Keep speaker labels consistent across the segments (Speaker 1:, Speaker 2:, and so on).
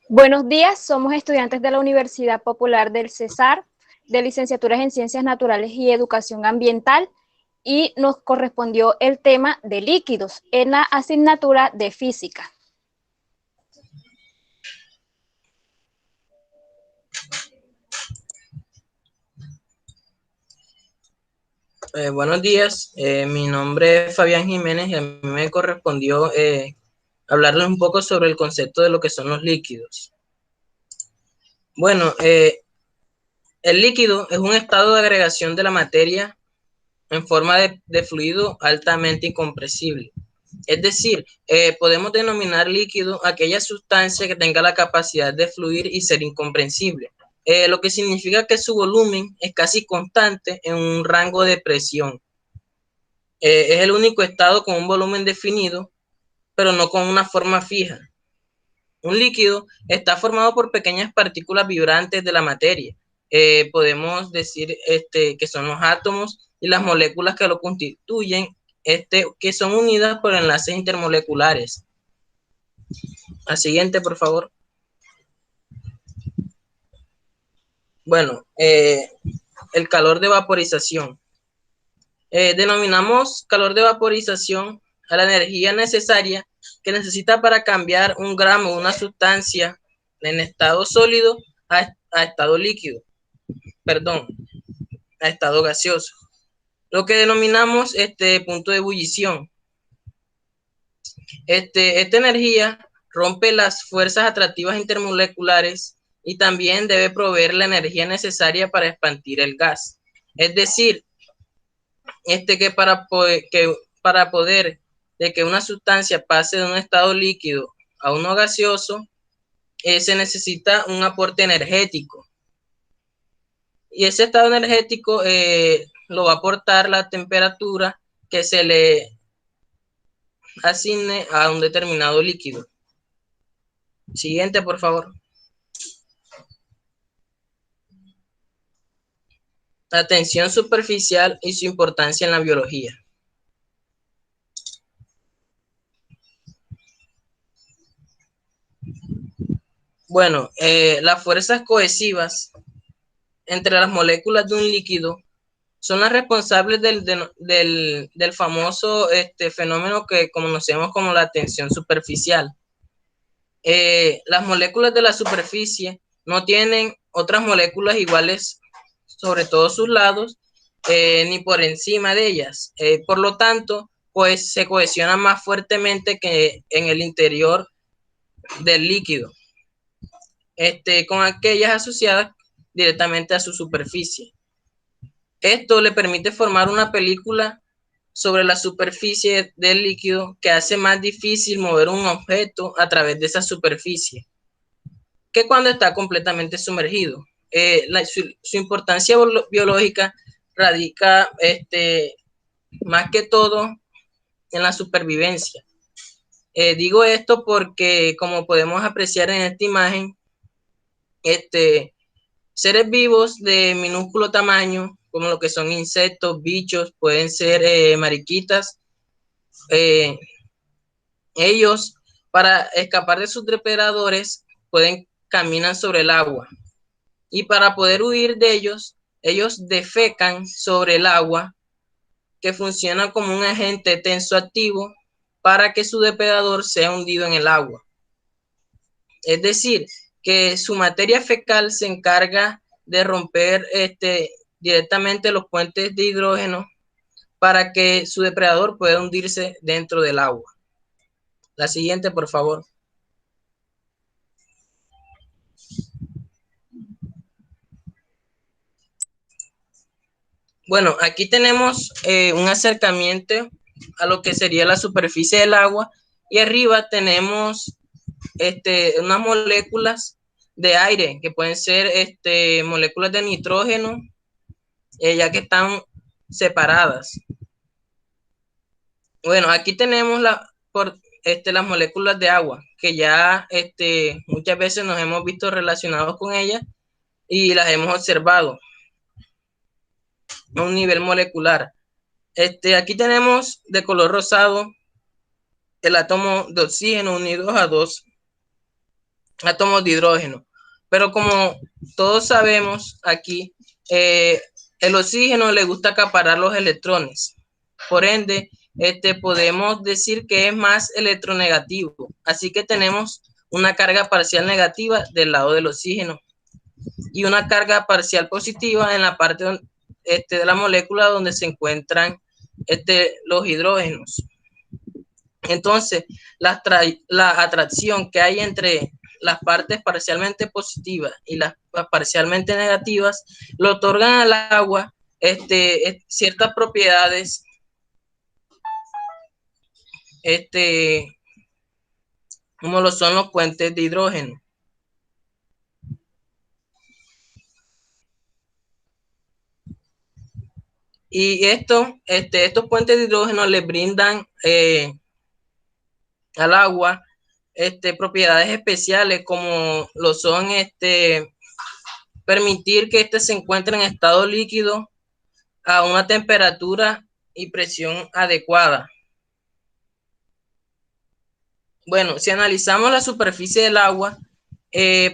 Speaker 1: Buenos días, somos estudiantes de la Universidad Popular del Cesar, de licenciaturas en Ciencias Naturales y Educación Ambiental, y nos correspondió el tema de líquidos en la asignatura de Física.
Speaker 2: Buenos días, mi nombre es Fabián Jiménez y a mí me correspondió hablarles un poco sobre el concepto de lo que son los líquidos. Bueno, el líquido es un estado de agregación de la materia en forma de fluido altamente incompresible. Es decir, podemos denominar líquido aquella sustancia que tenga la capacidad de fluir y ser incomprensible, lo que significa que su volumen es casi constante en un rango de presión. Es el único estado con un volumen definido, pero no con una forma fija. Un líquido está formado por pequeñas partículas vibrantes de la materia. Podemos decir que son los átomos y las moléculas que lo constituyen, que son unidas por enlaces intermoleculares. La siguiente, por favor. Bueno, el calor de vaporización. Denominamos calor de vaporización a la energía necesaria que necesita para cambiar un gramo de una sustancia en estado sólido a estado líquido, perdón, a estado gaseoso. Lo que denominamos punto de ebullición. Esta energía rompe las fuerzas atractivas intermoleculares y también debe proveer la energía necesaria para expandir el gas. Es decir, para poder de que una sustancia pase de un estado líquido a uno gaseoso, se necesita un aporte energético. Y ese estado energético lo va a aportar la temperatura que se le asigne a un determinado líquido. Siguiente, por favor. La tensión superficial y su importancia en la biología. Bueno, las fuerzas cohesivas entre las moléculas de un líquido son las responsables del famoso fenómeno que conocemos como la tensión superficial. Las moléculas de la superficie no tienen otras moléculas iguales sobre todos sus lados, ni por encima de ellas. Por lo tanto, pues se cohesionan más fuertemente que en el interior del líquido, con aquellas asociadas directamente a su superficie. Esto le permite formar una película sobre la superficie del líquido que hace más difícil mover un objeto a través de esa superficie que cuando está completamente sumergido. Su importancia biológica radica más que todo en la supervivencia. Digo esto porque, como podemos apreciar en esta imagen, seres vivos de minúsculo tamaño, como lo que son insectos, bichos, pueden ser mariquitas, ellos, para escapar de sus depredadores, caminar sobre el agua. Y para poder huir de ellos defecan sobre el agua, que funciona como un agente tensoactivo para que su depredador sea hundido en el agua. Es decir, que su materia fecal se encarga de romper directamente los puentes de hidrógeno para que su depredador pueda hundirse dentro del agua. La siguiente, por favor. Bueno, aquí tenemos un acercamiento a lo que sería la superficie del agua y arriba tenemos unas moléculas de aire que pueden ser moléculas de nitrógeno, ya que están separadas. Bueno, aquí tenemos las moléculas de agua, que ya muchas veces nos hemos visto relacionados con ellas y las hemos observado a un nivel molecular. Aquí tenemos de color rosado el átomo de oxígeno unidos a dos átomos de hidrógeno. Pero como todos sabemos aquí, el oxígeno le gusta acaparar los electrones. Por ende, podemos decir que es más electronegativo. Así que tenemos una carga parcial negativa del lado del oxígeno y una carga parcial positiva en la parte de la molécula donde se encuentran los hidrógenos. Entonces, la atracción que hay entre las partes parcialmente positivas y las parcialmente negativas le otorgan al agua ciertas propiedades como lo son los puentes de hidrógeno. Y estos puentes de hidrógeno le brindan al agua propiedades especiales como lo son permitir que se encuentre en estado líquido a una temperatura y presión adecuada. Bueno, si analizamos la superficie del agua,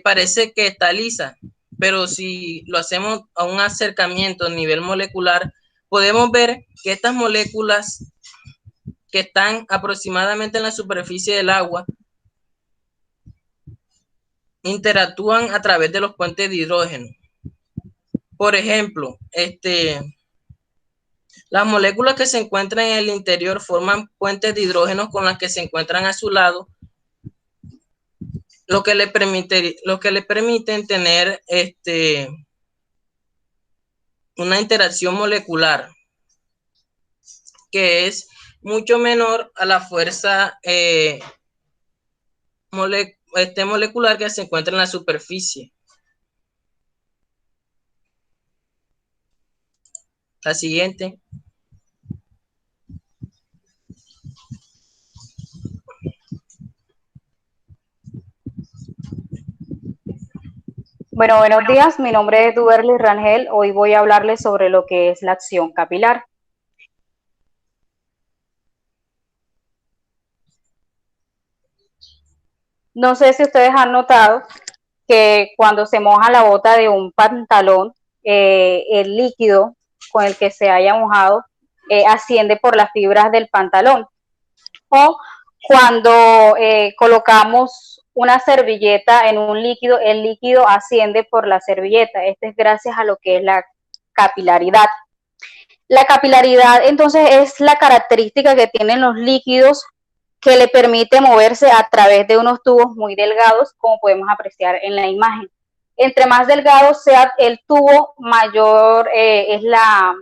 Speaker 2: parece que está lisa, pero si lo hacemos a un acercamiento a nivel molecular, podemos ver que estas moléculas que están aproximadamente en la superficie del agua interactúan a través de los puentes de hidrógeno. Por ejemplo, las moléculas que se encuentran en el interior forman puentes de hidrógeno con las que se encuentran a su lado, lo que le permiten tener una interacción molecular que es mucho menor a la fuerza molecular que se encuentra en la superficie. La siguiente.
Speaker 3: Bueno, buenos días. Mi nombre es Duberly Rangel. Hoy voy a hablarles sobre lo que es la acción capilar. No sé si ustedes han notado que cuando se moja la bota de un pantalón, el líquido con el que se haya mojado asciende por las fibras del pantalón. O cuando colocamos una servilleta en un líquido, el líquido asciende por la servilleta. Esto es gracias a lo que es la capilaridad. La capilaridad, entonces, es la característica que tienen los líquidos que le permite moverse a través de unos tubos muy delgados, como podemos apreciar en la imagen. Entre más delgado sea el tubo, mayor es la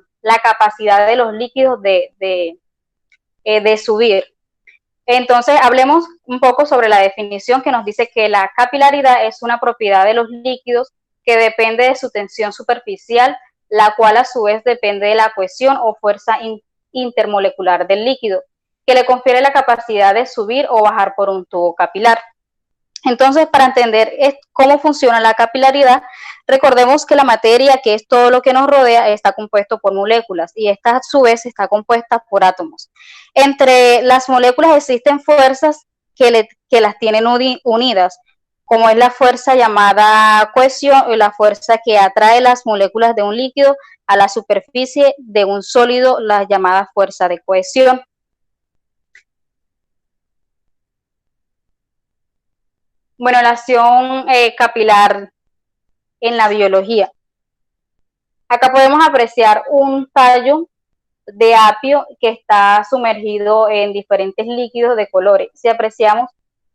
Speaker 3: capacidad de los líquidos de subir. Entonces, hablemos un poco sobre la definición que nos dice que la capilaridad es una propiedad de los líquidos que depende de su tensión superficial, la cual a su vez depende de la cohesión o fuerza intermolecular del líquido, que le confiere la capacidad de subir o bajar por un tubo capilar. Entonces, para entender cómo funciona la capilaridad, recordemos que la materia, que es todo lo que nos rodea, está compuesto por moléculas y esta a su vez está compuesta por átomos. Entre las moléculas existen fuerzas que las tienen unidas, como es la fuerza llamada cohesión y la fuerza que atrae las moléculas de un líquido a la superficie de un sólido, la llamada fuerza de cohesión. Bueno, la acción capilar en la biología. Acá podemos apreciar un tallo de apio que está sumergido en diferentes líquidos de colores. Si apreciamos,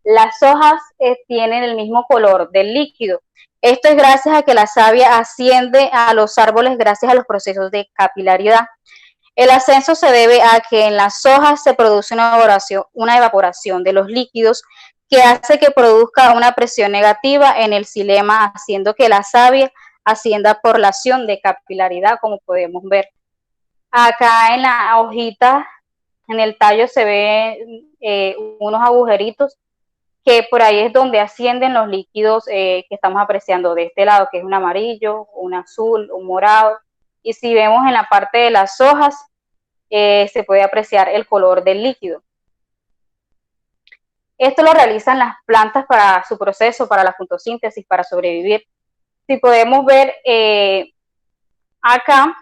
Speaker 3: las hojas tienen el mismo color del líquido. Esto es gracias a que la savia asciende a los árboles gracias a los procesos de capilaridad. El ascenso se debe a que en las hojas se produce una evaporación de los líquidos que hace que produzca una presión negativa en el xilema, haciendo que la savia ascienda por la acción de capilaridad, como podemos ver. Acá en la hojita, en el tallo, se ven unos agujeritos que por ahí es donde ascienden los líquidos que estamos apreciando de este lado, que es un amarillo, un azul, un morado. Y si vemos en la parte de las hojas, se puede apreciar el color del líquido. Esto lo realizan las plantas para su proceso, para la fotosíntesis, para sobrevivir. Si podemos ver acá,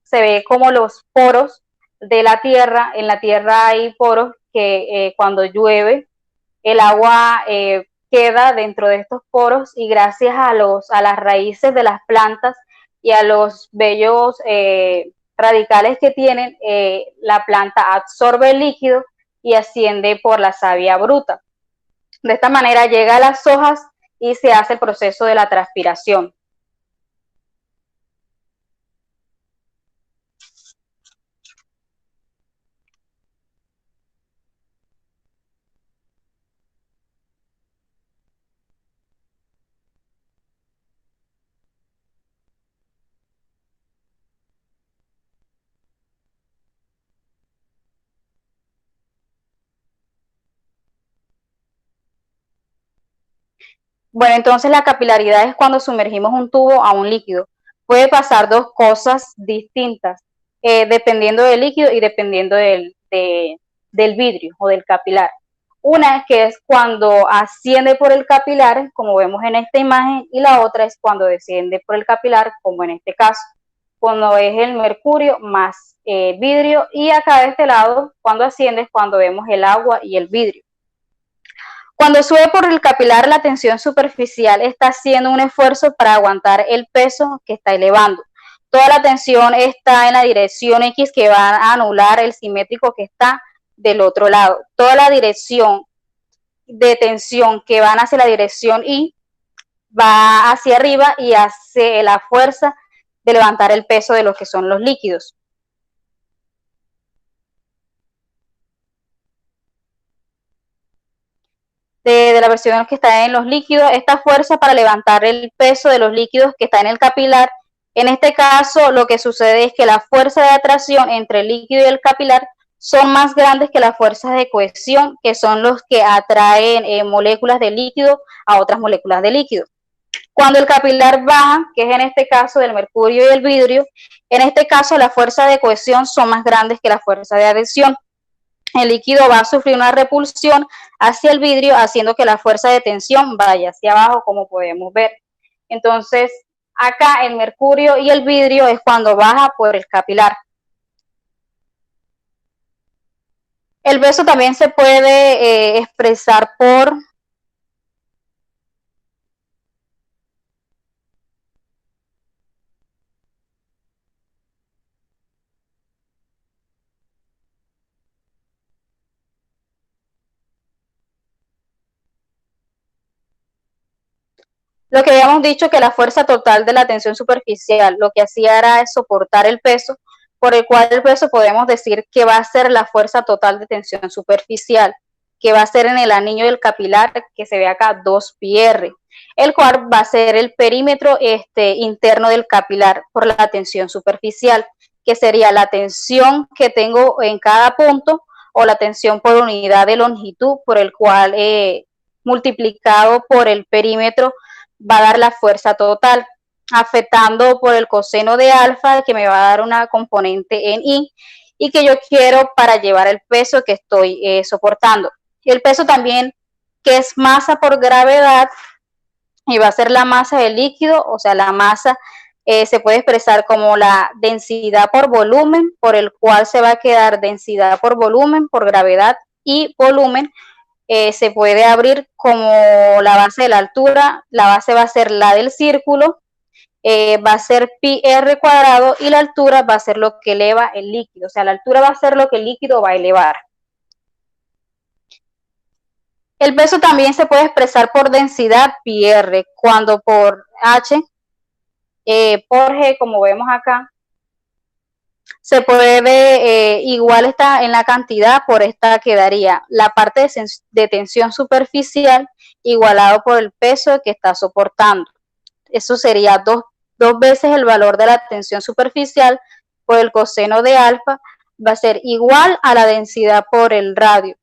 Speaker 3: se ve como los poros de la tierra. En la tierra hay poros que cuando llueve, el agua queda dentro de estos poros y gracias a las raíces de las plantas y a los vellos radicales que tienen, la planta absorbe el líquido y asciende por la savia bruta. De esta manera llega a las hojas y se hace el proceso de la transpiración. Bueno, entonces la capilaridad es cuando sumergimos un tubo a un líquido. Puede pasar dos cosas distintas, dependiendo del líquido y dependiendo del vidrio o del capilar. Una que es cuando asciende por el capilar, como vemos en esta imagen, y la otra es cuando desciende por el capilar, como en este caso, cuando es el mercurio más vidrio, y acá de este lado, cuando asciende es cuando vemos el agua y el vidrio. Cuando sube por el capilar, la tensión superficial está haciendo un esfuerzo para aguantar el peso que está elevando. Toda la tensión está en la dirección X, que va a anular el simétrico que está del otro lado. Toda la dirección de tensión que van hacia la dirección Y va hacia arriba y hace la fuerza de levantar el peso de lo que son los líquidos. De la versión que está en los líquidos, esta fuerza para levantar el peso de los líquidos que está en el capilar. En este caso, lo que sucede es que la fuerza de atracción entre el líquido y el capilar son más grandes que las fuerzas de cohesión, que son los que atraen moléculas de líquido a otras moléculas de líquido. Cuando el capilar baja, que es en este caso del mercurio y el vidrio, en este caso las fuerzas de cohesión son más grandes que las fuerzas de adhesión. El líquido va a sufrir una repulsión hacia el vidrio, haciendo que la fuerza de tensión vaya hacia abajo, como podemos ver. Entonces, acá el mercurio y el vidrio es cuando baja por el capilar. El peso también se puede expresar por lo que habíamos dicho, que la fuerza total de la tensión superficial lo que hacía era soportar el peso, por el cual el peso podemos decir que va a ser la fuerza total de tensión superficial, que va a ser en el anillo del capilar, que se ve acá 2πr, el cual va a ser el perímetro interno del capilar por la tensión superficial, que sería la tensión que tengo en cada punto o la tensión por unidad de longitud, por el cual multiplicado por el perímetro va a dar la fuerza total, afectando por el coseno de alfa, que me va a dar una componente en y que yo quiero para llevar el peso que estoy soportando. El peso también, que es masa por gravedad, y va a ser la masa del líquido, o sea, la masa se puede expresar como la densidad por volumen, por el cual se va a quedar densidad por volumen, por gravedad y volumen. Se puede abrir como la base de la altura, la base va a ser la del círculo, va a ser pi r cuadrado, y la altura va a ser lo que eleva el líquido, o sea, la altura va a ser lo que el líquido va a elevar. El peso también se puede expresar por densidad pi r, cuando por h, por g, como vemos acá, se puede, igual está en la cantidad, por esta quedaría la parte de tensión superficial igualado por el peso que está soportando. Eso sería dos veces el valor de la tensión superficial por el coseno de alfa, va a ser igual a la densidad por el radio,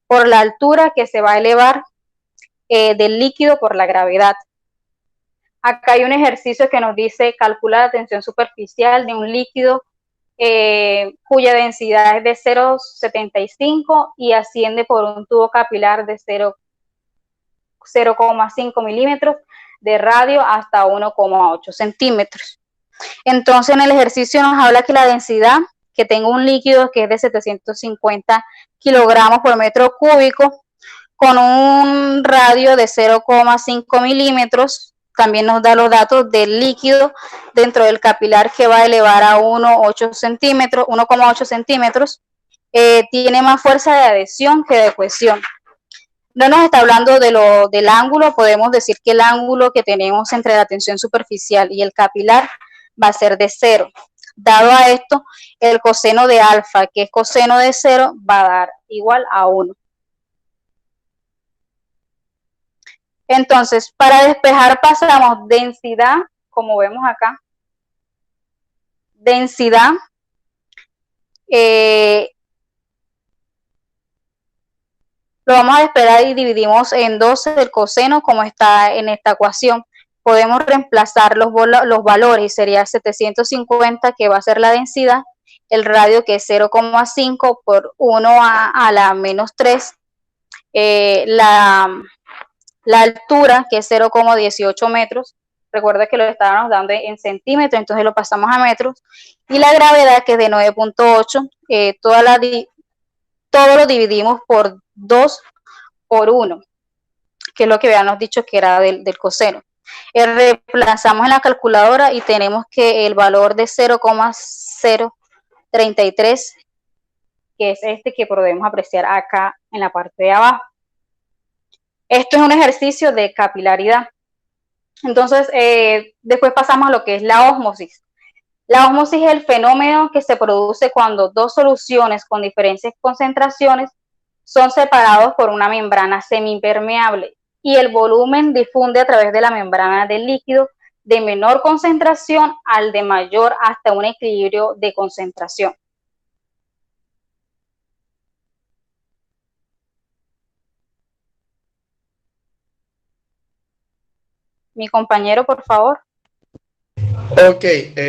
Speaker 3: por la altura que se va a elevar del líquido por la gravedad. Acá hay un ejercicio que nos dice calcula la tensión superficial de un líquido cuya densidad es de 0,75 y asciende por un tubo capilar de 0,5 milímetros de radio hasta 1,8 centímetros. Entonces, en el ejercicio nos habla que la densidad que tengo un líquido que es de 750 kilogramos por metro cúbico con un radio de 0,5 milímetros. También nos da los datos del líquido dentro del capilar que va a elevar a 1,8 centímetros. Tiene más fuerza de adhesión que de cohesión. No nos está hablando del ángulo, podemos decir que el ángulo que tenemos entre la tensión superficial y el capilar va a ser de 0. Dado a esto, el coseno de alfa, que es coseno de 0, va a dar igual a 1. Entonces, para despejar pasamos densidad, como vemos acá, densidad, lo vamos a despejar y dividimos en 12 el coseno como está en esta ecuación. Podemos reemplazar los valores y sería 750, que va a ser la densidad, el radio que es 0,5 por 1 a la menos 3, la altura que es 0,18 metros, recuerda que lo estábamos dando en centímetros, entonces lo pasamos a metros, y la gravedad que es de 9,8, todo lo dividimos por 2 por 1, que es lo que habíamos dicho que era del coseno. Reemplazamos en la calculadora y tenemos que el valor de 0,033, que es este que podemos apreciar acá en la parte de abajo. Esto es un ejercicio de capilaridad. Entonces, después pasamos a lo que es la ósmosis. La ósmosis es el fenómeno que se produce cuando dos soluciones con diferentes concentraciones son separados por una membrana semipermeable y el volumen difunde a través de la membrana del líquido de menor concentración al de mayor hasta un equilibrio de concentración. Mi compañero, por favor.
Speaker 4: Ok,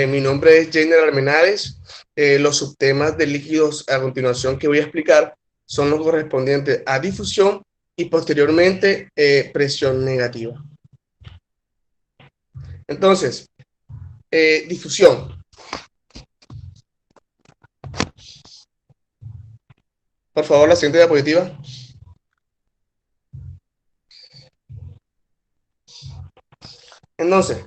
Speaker 4: mi nombre es Jenner Almenárez. Los subtemas de líquidos a continuación que voy a explicar son los correspondientes a difusión y posteriormente presión negativa. Entonces, difusión. Por favor, la siguiente diapositiva. Entonces,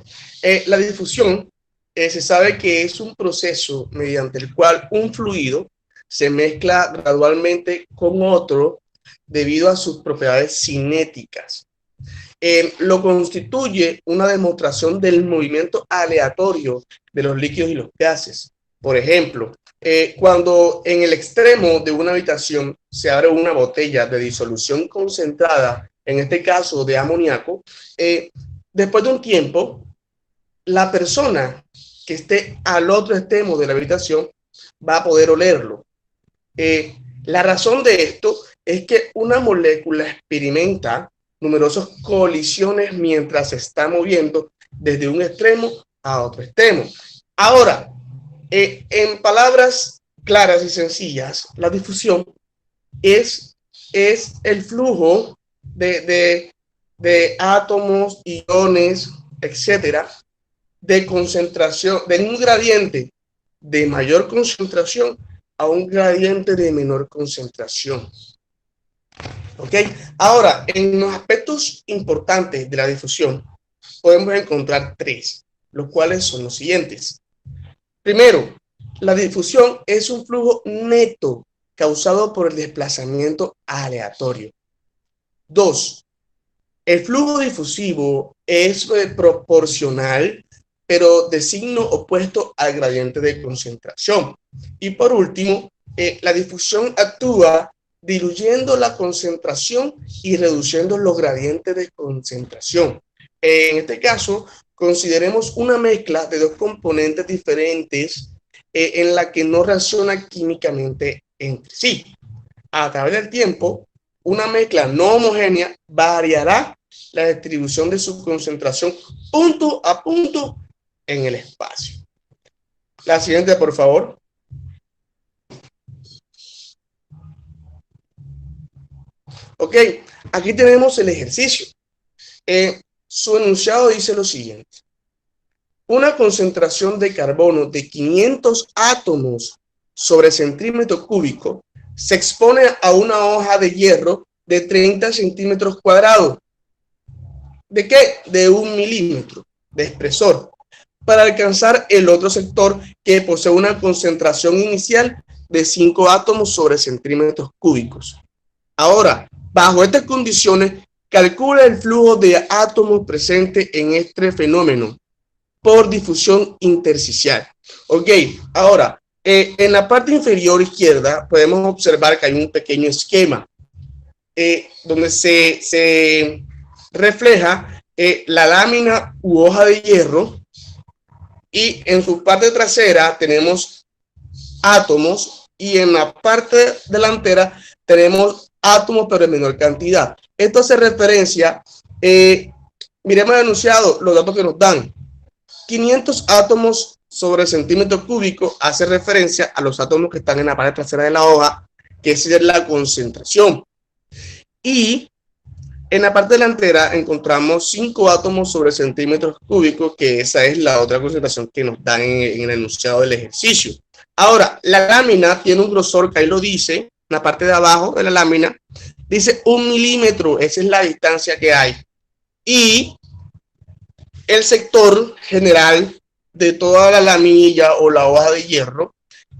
Speaker 4: la difusión se sabe que es un proceso mediante el cual un fluido se mezcla gradualmente con otro debido a sus propiedades cinéticas. Lo constituye una demostración del movimiento aleatorio de los líquidos y los gases. Por ejemplo, cuando en el extremo de una habitación se abre una botella de disolución concentrada, en este caso de amoníaco, después de un tiempo, la persona que esté al otro extremo de la habitación va a poder olerlo. La razón de esto es que una molécula experimenta numerosas colisiones mientras se está moviendo desde un extremo a otro extremo. Ahora, en palabras claras y sencillas, la difusión es el flujo de átomos, iones, etcétera, de concentración, de un gradiente de mayor concentración a un gradiente de menor concentración. ¿Ok? Ahora, en los aspectos importantes de la difusión, podemos encontrar tres, los cuales son los siguientes. Primero, la difusión es un flujo neto causado por el desplazamiento aleatorio. Dos, el flujo difusivo es proporcional, pero de signo opuesto al gradiente de concentración. Y por último, la difusión actúa diluyendo la concentración y reduciendo los gradientes de concentración. En este caso, consideremos una mezcla de dos componentes diferentes en la que no reacciona químicamente entre sí. A través del tiempo, una mezcla no homogénea variará la distribución de su concentración punto a punto en el espacio. La siguiente, por favor. Ok, aquí tenemos el ejercicio. Su enunciado dice lo siguiente. Una concentración de carbono de 500 átomos sobre centímetro cúbico se expone a una hoja de hierro de 30 centímetros cuadrados. ¿De qué? De 1 milímetro de espesor, para alcanzar el otro sector que posee una concentración inicial de 5 átomos sobre centímetros cúbicos. Ahora, bajo estas condiciones, calcula el flujo de átomos presente en este fenómeno por difusión intersticial. Ok, ahora, en la parte inferior izquierda podemos observar que hay un pequeño esquema donde se refleja la lámina u hoja de hierro, y en su parte trasera tenemos átomos y en la parte delantera tenemos átomos pero en menor cantidad. Esto hace referencia, miremos el enunciado, los datos que nos dan. 500 átomos sobre centímetro cúbico hace referencia a los átomos que están en la parte trasera de la hoja, que es la concentración. Y en la parte delantera encontramos 5 átomos sobre centímetros cúbicos, que esa es la otra concentración que nos dan en el enunciado del ejercicio. Ahora, la lámina tiene un grosor que ahí lo dice, en la parte de abajo de la lámina, dice 1 milímetro, esa es la distancia que hay. Y el sector general de toda la laminilla o la hoja de hierro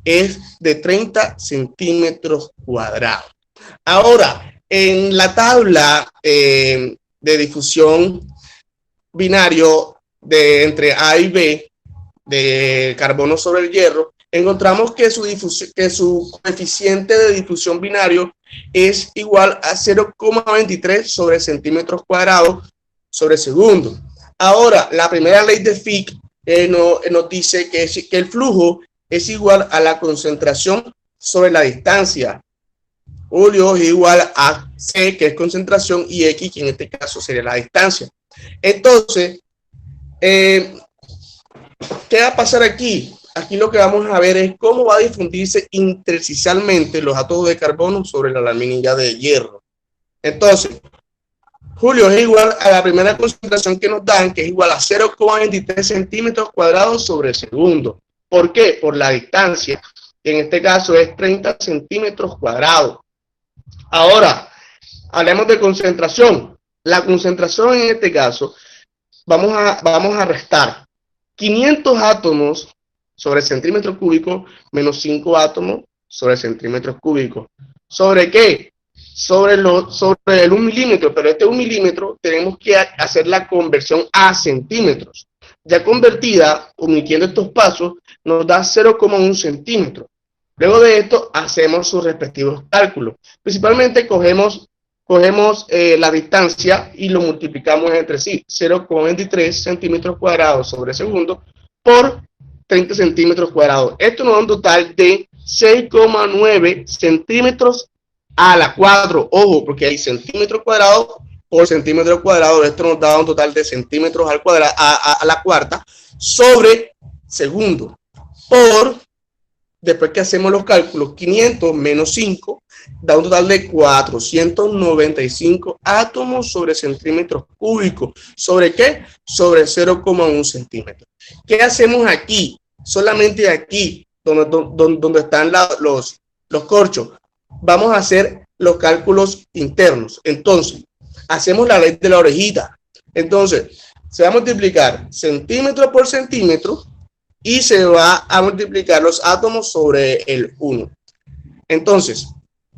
Speaker 4: es de 30 centímetros cuadrados. Ahora, en la tabla de difusión binario entre A y B de carbono sobre el hierro, encontramos que su coeficiente de difusión binario es igual a 0,23 sobre centímetros cuadrados sobre segundo. Ahora, la primera ley de Fick nos dice que el flujo es igual a la concentración sobre la distancia. Julio es igual a C, que es concentración, y X, que en este caso sería la distancia. Entonces, ¿qué va a pasar aquí? Aquí lo que vamos a ver es cómo va a difundirse intersticialmente los átomos de carbono sobre la laminilla de hierro. Entonces, Julio es igual a la primera concentración que nos dan, que es igual a 0,23 centímetros cuadrados sobre segundo. ¿Por qué? Por la distancia, que en este caso es 30 centímetros cuadrados. Ahora, hablemos de concentración. La concentración en este caso, vamos a restar 500 átomos sobre centímetro cúbico menos 5 átomos sobre centímetros cúbicos. ¿Sobre qué? Sobre el 1 milímetro, pero este 1 milímetro tenemos que hacer la conversión a centímetros. Ya convertida, omitiendo estos pasos, nos da 0,1 centímetro. Luego de esto, hacemos sus respectivos cálculos. Principalmente cogemos la distancia y lo multiplicamos entre sí. 0,23 centímetros cuadrados sobre segundo por 30 centímetros cuadrados. Esto nos da un total de 6,9 centímetros a la 4. Ojo, porque hay centímetros cuadrados por centímetro cuadrado. Esto nos da un total de centímetros al cuadrado, a la cuarta sobre segundo. Después que hacemos los cálculos, 500 menos 5 da un total de 495 átomos sobre centímetros cúbicos. ¿Sobre qué? Sobre 0,1 centímetro. ¿Qué hacemos aquí? Solamente aquí, donde están los corchos, vamos a hacer los cálculos internos. Entonces, hacemos la ley de la orejita. Entonces, se va a multiplicar centímetro por centímetro y se va a multiplicar los átomos sobre el 1. Entonces,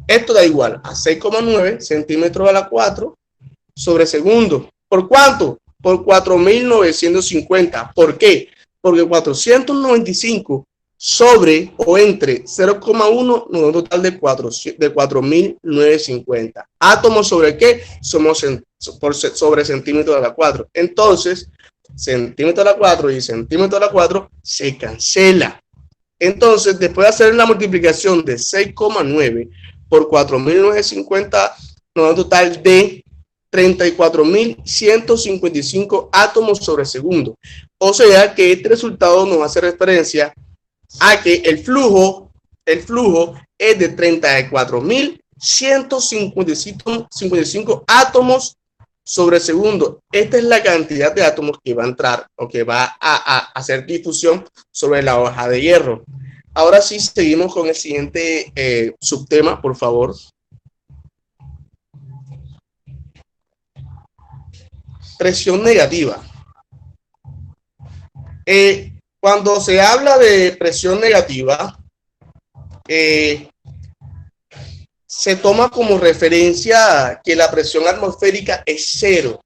Speaker 4: esto da igual a 6,9 centímetros a la 4 sobre segundo. ¿Por cuánto? Por 4.950. ¿Por qué? Porque 495 sobre o entre 0,1 nos da un total de 4.950. ¿Átomos sobre qué? Sobre centímetro a la 4. Entonces, centímetro a la 4 y centímetro a la 4 se cancela. Entonces, después de hacer la multiplicación de 6,9 por 4.950, nos da un total de 34.155 átomos sobre segundo. O sea que este resultado nos hace referencia a que el flujo es de 34.000 155 átomos sobre segundo. Esta es la cantidad de átomos que va a entrar o que va a hacer difusión sobre la hoja de hierro. Ahora sí, seguimos con el siguiente subtema, por favor. Presión negativa. Cuando se habla de presión negativa, se toma como referencia que la presión atmosférica es cero,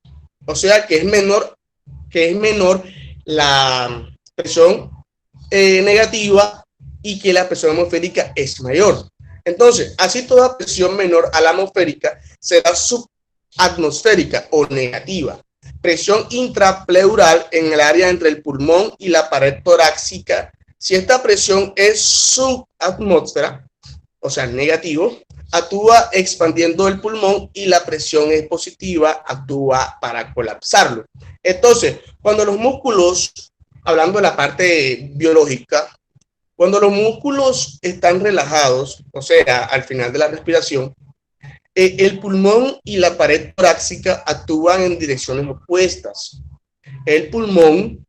Speaker 4: o sea que es menor la presión negativa y que la presión atmosférica es mayor. Entonces, así toda presión menor a la atmosférica será subatmosférica o negativa. Presión intrapleural en el área entre el pulmón y la pared torácica. Si esta presión es subatmósfera, o sea, negativo, actúa expandiendo el pulmón, y la presión es positiva, actúa para colapsarlo. Entonces, cuando los músculos, hablando de la parte biológica, cuando los músculos están relajados, o sea, al final de la respiración, el pulmón y la pared torácica actúan en direcciones opuestas. El pulmón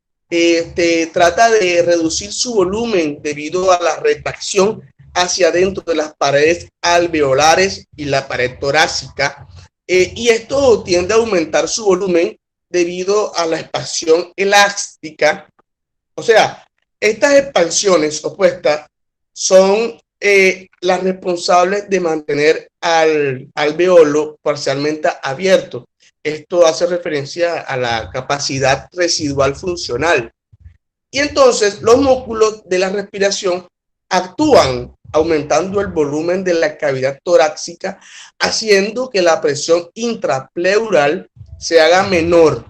Speaker 4: trata de reducir su volumen debido a la retracción hacia adentro de las paredes alveolares y la pared torácica, y esto tiende a aumentar su volumen debido a la expansión elástica. O sea, estas expansiones opuestas son las responsables de mantener al alveolo parcialmente abierto. Esto hace referencia a la capacidad residual funcional. Y entonces los músculos de la respiración actúan aumentando el volumen de la cavidad torácica, haciendo que la presión intrapleural se haga menor.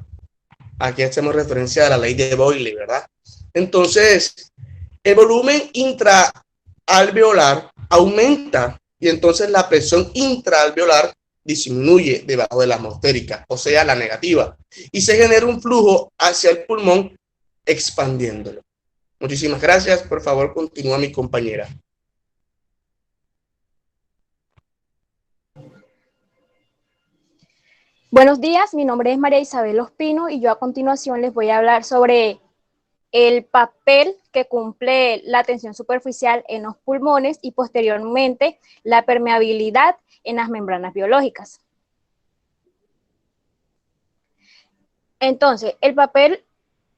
Speaker 4: Aquí hacemos referencia a la ley de Boyle, ¿verdad? Entonces, el volumen intraalveolar aumenta y entonces la presión intraalveolar disminuye debajo de la atmosférica, o sea, la negativa, y se genera un flujo hacia el pulmón expandiéndolo. Muchísimas gracias. Por favor, continúa mi compañera.
Speaker 1: Buenos días, mi nombre es María Isabel Ospino y yo a continuación les voy a hablar sobre el papel que cumple la tensión superficial en los pulmones y posteriormente la permeabilidad en las membranas biológicas. Entonces, el papel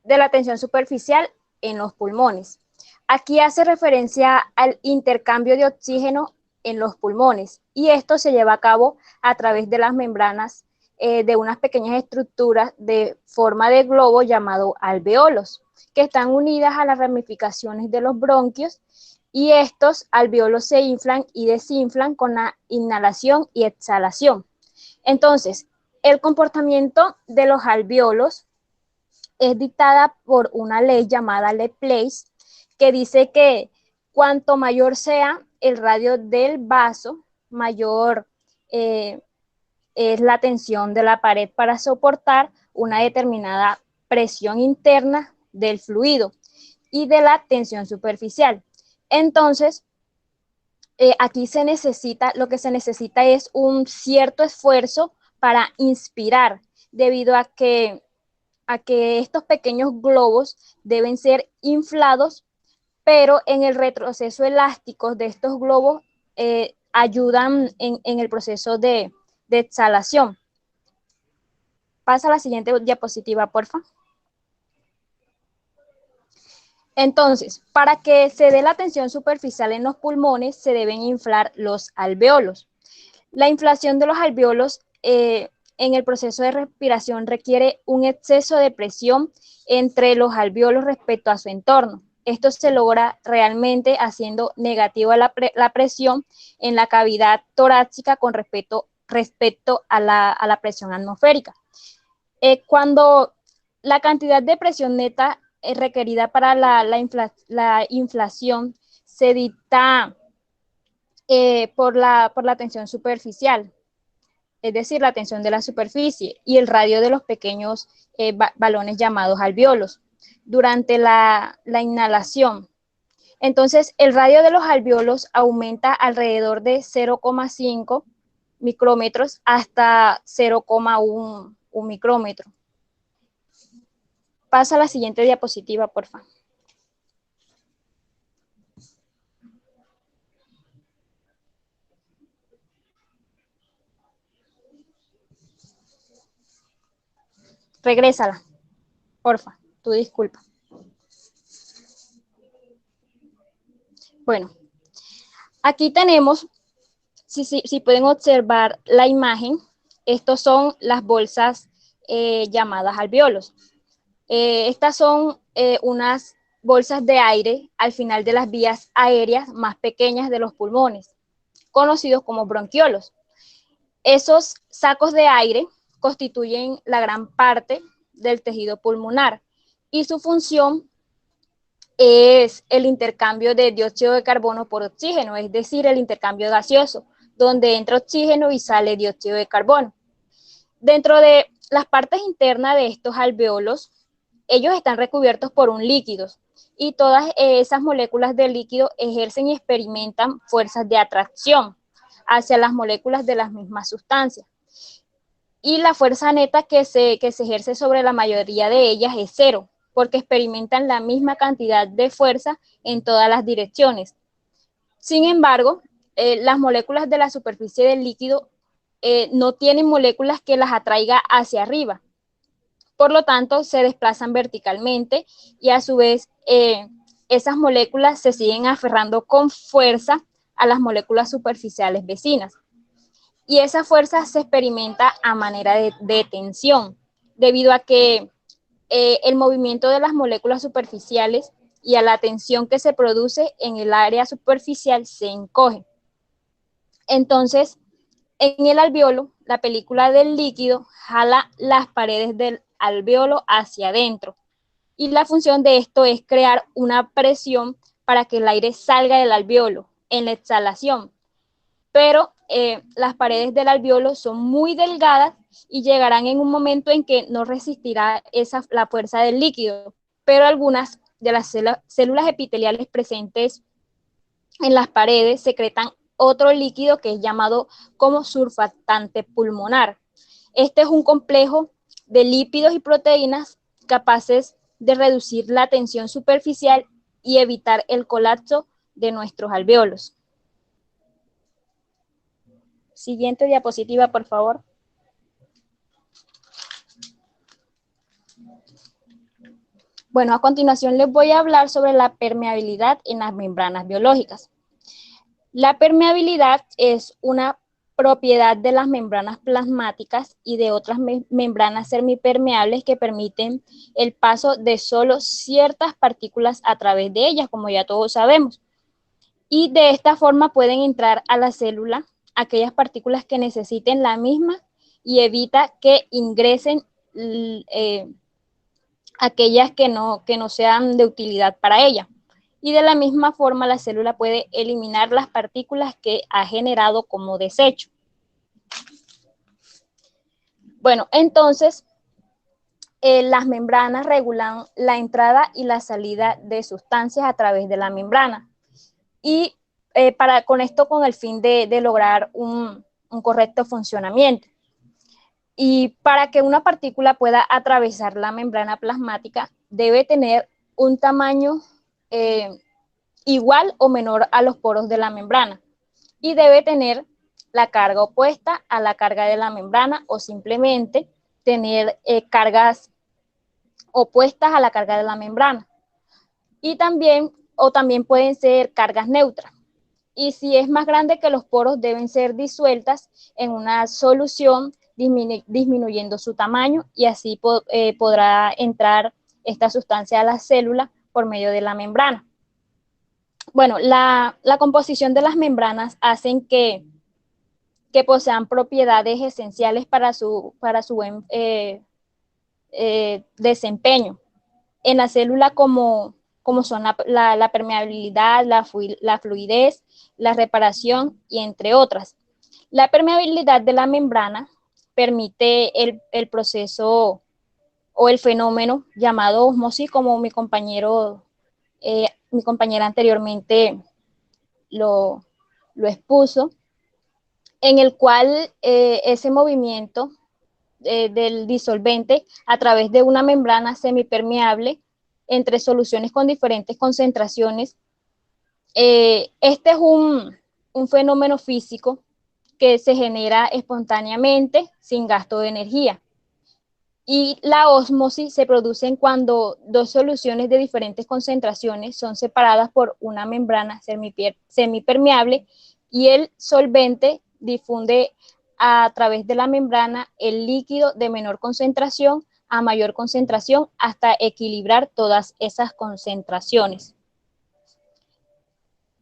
Speaker 1: de la tensión superficial en los pulmones. Aquí hace referencia al intercambio de oxígeno en los pulmones y esto se lleva a cabo a través de las membranas de unas pequeñas estructuras de forma de globo llamado alveolos, que están unidas a las ramificaciones de los bronquios, y estos alveolos se inflan y desinflan con la inhalación y exhalación. Entonces, el comportamiento de los alveolos es dictada por una ley llamada Laplace, que dice que cuanto mayor sea el radio del vaso, mayor es la tensión de la pared para soportar una determinada presión interna del fluido y de la tensión superficial. Entonces, aquí lo que se necesita es un cierto esfuerzo para inspirar, debido a que estos pequeños globos deben ser inflados, pero en el retroceso elástico de estos globos ayudan en el proceso de exhalación. Pasa a la siguiente diapositiva, porfa. Entonces, para que se dé la tensión superficial en los pulmones, se deben inflar los alveolos. La inflación de los alveolos en el proceso de respiración requiere un exceso de presión entre los alveolos respecto a su entorno. Esto se logra realmente haciendo negativa la presión en la cavidad torácica con respecto a la presión atmosférica. Cuando la cantidad de presión neta requerida para la inflación se dicta por la tensión superficial, es decir, la tensión de la superficie y el radio de los pequeños balones llamados alveolos. Durante la inhalación, Entonces, el radio de los alvéolos aumenta alrededor de 0,5 micrómetros hasta 0,1 micrómetro. Pasa a la siguiente diapositiva, por favor. Regrésala, porfa, tu disculpa. Bueno, aquí tenemos, si pueden observar la imagen, estos son las bolsas llamadas alvéolos. Estas son unas bolsas de aire al final de las vías aéreas más pequeñas de los pulmones, conocidos como bronquiolos. Esos sacos de aire constituyen la gran parte del tejido pulmonar y su función es el intercambio de dióxido de carbono por oxígeno, es decir, el intercambio gaseoso, donde entra oxígeno y sale dióxido de carbono. Dentro de las partes internas de estos alvéolos, ellos están recubiertos por un líquido y todas esas moléculas de líquido ejercen y experimentan fuerzas de atracción hacia las moléculas de las mismas sustancias. Y la fuerza neta que se ejerce sobre la mayoría de ellas es cero, porque experimentan la misma cantidad de fuerza en todas las direcciones. Sin embargo, las moléculas de la superficie del líquido no tienen moléculas que las atraiga hacia arriba. Por lo tanto, se desplazan verticalmente y a su vez esas moléculas se siguen aferrando con fuerza a las moléculas superficiales vecinas. Y esa fuerza se experimenta a manera de tensión, debido a que el movimiento de las moléculas superficiales y a la tensión que se produce en el área superficial se encoge. Entonces, en el alvéolo, la película del líquido jala las paredes del alvéolo hacia adentro. Y la función de esto es crear una presión para que el aire salga del alvéolo en la exhalación. Pero las paredes del alvéolo son muy delgadas y llegarán en un momento en que no resistirá la fuerza del líquido, pero algunas de las células epiteliales presentes en las paredes secretan otro líquido que es llamado como surfactante pulmonar. Este es un complejo de lípidos y proteínas capaces de reducir la tensión superficial y evitar el colapso de nuestros alvéolos. Siguiente diapositiva, por favor. Bueno, a continuación les voy a hablar sobre la permeabilidad en las membranas biológicas. La permeabilidad es una propiedad de las membranas plasmáticas y de otras membranas semipermeables que permiten el paso de solo ciertas partículas a través de ellas, como ya todos sabemos. Y de esta forma pueden entrar a la célula aquellas partículas que necesiten la misma y evita que ingresen aquellas que no sean de utilidad para ella. Y de la misma forma la célula puede eliminar las partículas que ha generado como desecho. Bueno, entonces las membranas regulan la entrada y la salida de sustancias a través de la membrana. Y con esto con el fin de lograr un correcto funcionamiento. Y para que una partícula pueda atravesar la membrana plasmática, debe tener un tamaño igual o menor a los poros de la membrana y debe tener la carga opuesta a la carga de la membrana o simplemente tener cargas opuestas a la carga de la membrana. Y también pueden ser cargas neutras. Y si es más grande que los poros, deben ser disueltas en una solución disminuyendo su tamaño y así podrá entrar esta sustancia a la célula por medio de la membrana. Bueno, la composición de las membranas hacen que posean propiedades esenciales para su buen desempeño en la célula, como son la permeabilidad, la fluidez, la reparación y entre otras. La permeabilidad de la membrana permite el proceso o el fenómeno llamado ósmosis, como mi compañero Mi compañera anteriormente lo expuso, en el cual ese movimiento del disolvente a través de una membrana semipermeable entre soluciones con diferentes concentraciones. Este es un fenómeno físico que se genera espontáneamente sin gasto de energía. Y la ósmosis se produce cuando dos soluciones de diferentes concentraciones son separadas por una membrana semipermeable y el solvente difunde a través de la membrana el líquido de menor concentración a mayor concentración hasta equilibrar todas esas concentraciones.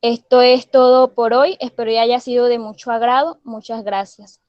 Speaker 1: Esto es todo por hoy. Espero que haya sido de mucho agrado. Muchas gracias.